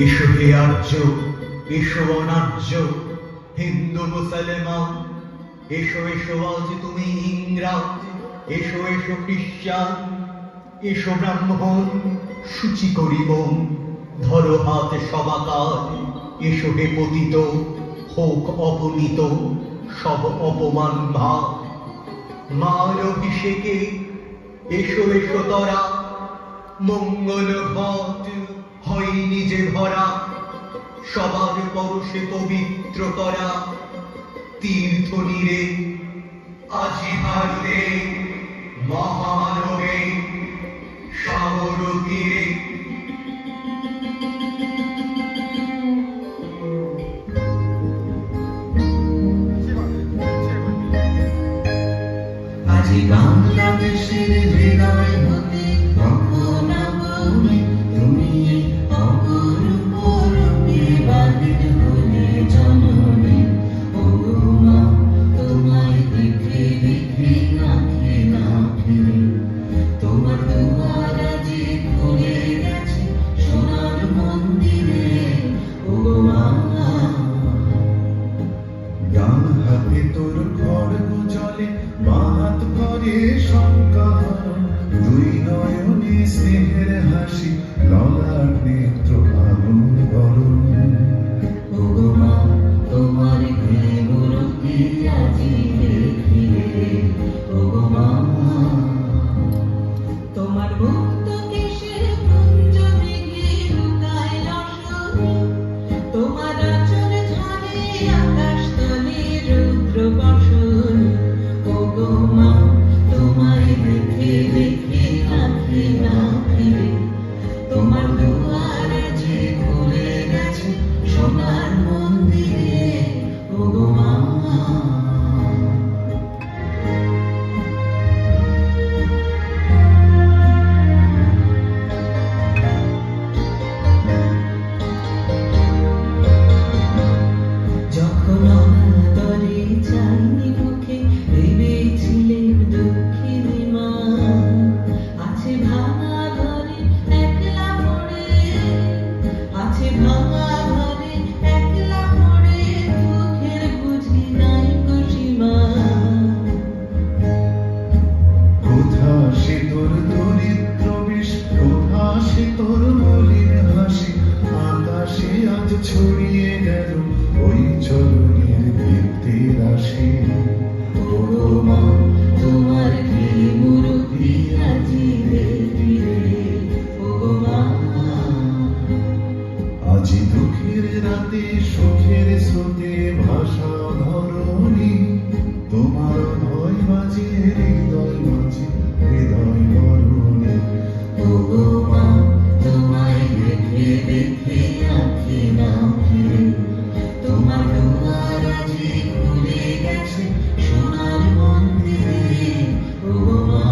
এসো হে আর্য, এসো অনার্য, হিন্দু মুসলমান, এসো এসো আজ তুমি ইংরাজ, এসো এসো খ্রিস্টান, এসো ব্রাহ্মণ, সূচি করি মন, ধরো হাত সবাকার, এসো হে পতিত, হোক অপনীত সব অপমান ভাব। মার অভিষেকে এসো এসো তরা, মঙ্গল ঘট হয় নিজে ভরা, সবার পরশে পবিত্র করা তীর্থ নীরে, আজি ভারতে মহামানবে সাগর তীরে। আজি বাংলাদেশের হৃদয় হতে কখন বলি তুমি অপরূপ রূপে বাহির হলে জননী। ও মা, তোমায় দেখে দেখে আঁখি না ফিরে, তোমার দুয়ার আজি খুলে গেছে সোনার মন্দিরে। ও মা, ডান হাতে তোর খড়গ জলে, বাঁ হাত করে শঙ্কাহরণ, দুই নয়নে স্নেহের হাসি, ললাট নেত্র আগুন বরণ। ও মা, তোমার মূর্তি আজি দেখি রে। ও মা, তোমার মুক্ত কেশের কুঞ্জ মেঘে লুকায় রসনী, তোমার আঁচল ঝরে আকাশ তলে রুদ্র বসনী। ও মা, তোমায় দেখে দেখে আঁখি না ফিরে, তোমার দুয়ার যে খুলে গেছে সোনার মন্দিরে। ও মা, যখন অনাদরে চাইনি মুখে ভেবেছিলেন দুঃখিনী মা, আছে ভাঙা ঘরে একলা পড়ে, আছে ভাঙা ঘরে একলা পড়ে, দুঃখের বুঝি নাই সীমা। কোথা সে তোর দরিদ্র বিষ, কোথা সে তোর মলিন হাসি, আকাশে আজ ছড়িয়ে গেল ওই চরণের দীপ্তি রাশি। ও মা, তোমার কি মূর্তি আজি দেখি রে। ও মা, আজি দুঃখের রাতে সুখের স্রোতে ভাষা ধরণী, তোমার ভয় বাজে হৃদয় মাঝে হৃদয় মরণী। ও মা, তোমায় দেখে দেখে আঁখি না ফিরে, তোমার দুয়ার আজি খুলে গেছে সোনার মন্দিরে। ও মা,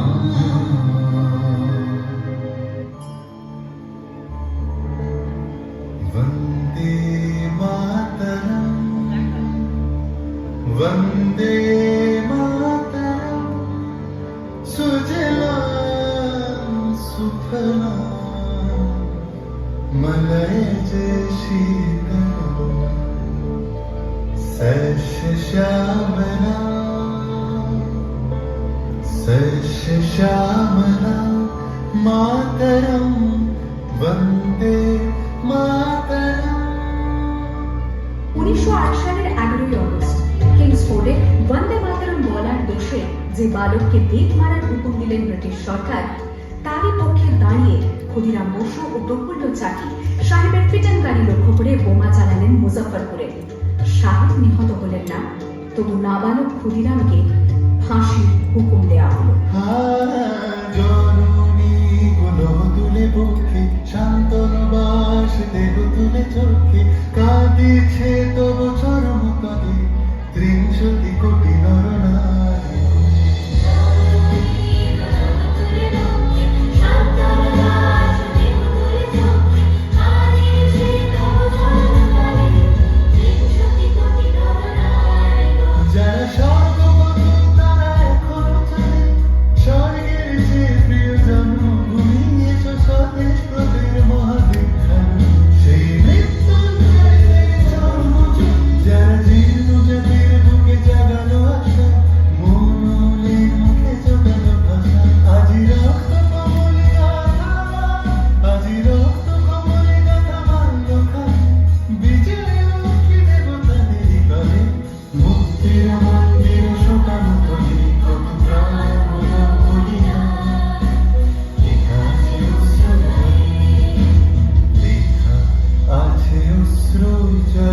वन्दे मातरम्, वन्दे मातरम्, सुजलां सुफलां मलयज शीतलां शस्य श्यामलां मातरम् वन्दे मातरम्। 1908 সালের 11ই আগস্ট কিংসফোর্ডে বন্দে মাতরম বলার দোষে যে বালককে বেত মারার হুকুম দিলেন ব্রিটিশ সরকার, তারই পক্ষে দাঁড়িয়ে ক্ষুদিরাম বসু ও প্রফুল্ল চাকি সাহেবের পিটন গাড়ি লক্ষ্য করে বোমা চালালেন মুজফ্ফরপুরে। সাহেব নিহত হলেন না, তবু নাবালক ক্ষুদিরামকে ফাঁসির হুকুম দেওয়া হলো। জননী কোলো তুলে বুকে, শান্তনু বাস দেহ তুলে চোখে, কাঁদিছে তবু চরম কাঁদে 30 কোটি নরনারী। যারা স্বর্গপতি তারা এখনো চায় স্বর্গের সে প্রিয়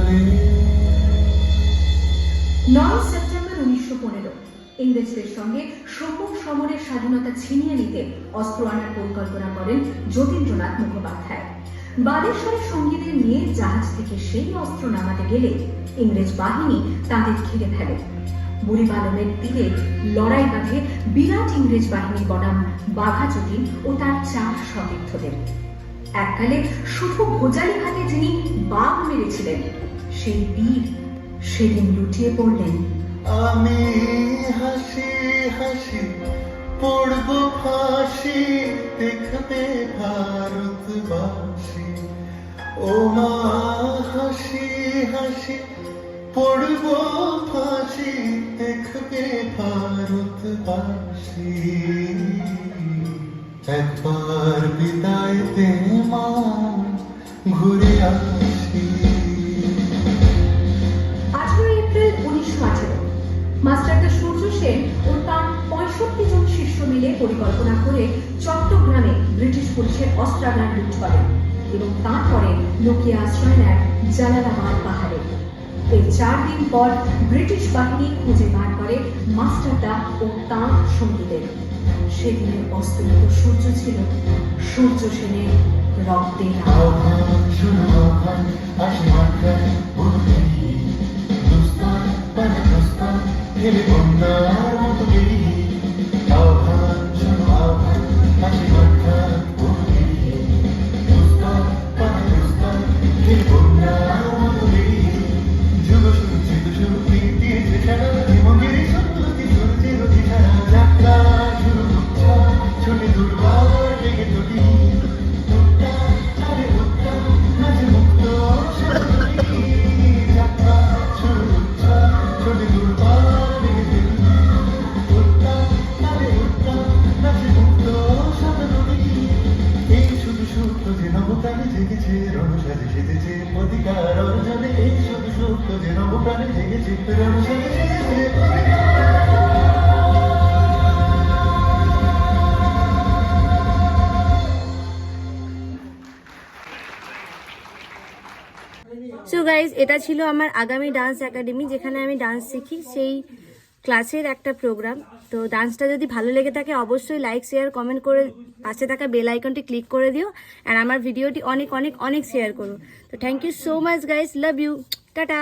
চলে 9 সেপ্টেম্বর 1915 ইংরেজদের সঙ্গে সম্মুখ সমরের স্বাধীনতা ছিনিয়ে নিতে অস্ত্র আনার পরিকল্পনা করেন যতীন্দ্রনাথ মুখোপাধ্যায়। বালেশ্বরের সঙ্গীদের নিয়ে জাহাজ থেকে সেই অস্ত্র নামাতে গেলে ইংরেজ বাহিনী তাদের ঘিরে ফেলে। বুড়িবালমের তীরে লড়াই বাঁধে বিরাট ইংরেজ বাহিনীর বনাম বাঘা যতীন ও তার 4 সতীর্থদের। এককালে শুধু ভোজালি হাতে যিনি বাঘ মেরেছিলেন, সেই বীর সেদিন লুটিয়ে পড়লেন। আমি হাসি হাসি পড়ব ফাঁসি, দেখবে ভারতবাসী। ও মা হাসি হাসি পড়ব ফাঁসি, দেখবে ভারতবাসী। একবার বিদায় দে মা, ঘুরে আসি। 18 এপ্রিল 1918 মাস্টারদা সূর্য সেন ও তার 65 জন শিষ্য মিলে পরিকল্পনা করে চট্টগ্রামে ব্রিটিশ পুলিশের অস্ত্রাগার লুট করেন এবং তারপরে লুকিয়ে আশ্রয় নেয় জালালাবাদ পাহাড়ে। এর 4 দিন পর ব্রিটিশ বাহিনী খুঁজে বার করে মাস্টারদা ও তাঁর সঙ্গীদের। সেদিনের অস্তমিত সূর্য ছিল সূর্য সেনের রক্তের আলো। আহ্বান শুনো আহ্বান, আসি মাত্রায় বলি দুস্তান পানে দুস্তান, হেলে বন্যার মতো গেলি। আহ্বান শুনো আহ্বান, আসি মাত্রায় বলি দুস্তান পানে দুস্তান, হেলে বন্যার মতো গেলি। যুগ সূচিত সুরকি দিয়েছে সারা জীবনের সত্যি সূর্যের দিশারা। যাত্রা শুরু হচ্ছে শুনে দুর্বার ডেকে তুলি। অধিকার অর্জনে এই শুধু সুপ্ত যে নবপ্রাণে জেগেছে রণসাজে সেজেছে সো গাইজ, এটা ছিল আমার আগামী ডান্স একাডেমি, যেখানে আমি ডান্স শিখি, সেই ক্লাসের একটা প্রোগ্রাম। তো ডান্সটা যদি ভালো লেগে থাকে অবশ্যই লাইক শেয়ার কমেন্ট করে পাশে থাকা বেল আইকনটি ক্লিক করে দিও, আর আমার ভিডিওটি অনেক অনেক অনেক শেয়ার করো। তো thank you so much guys, love you, tata.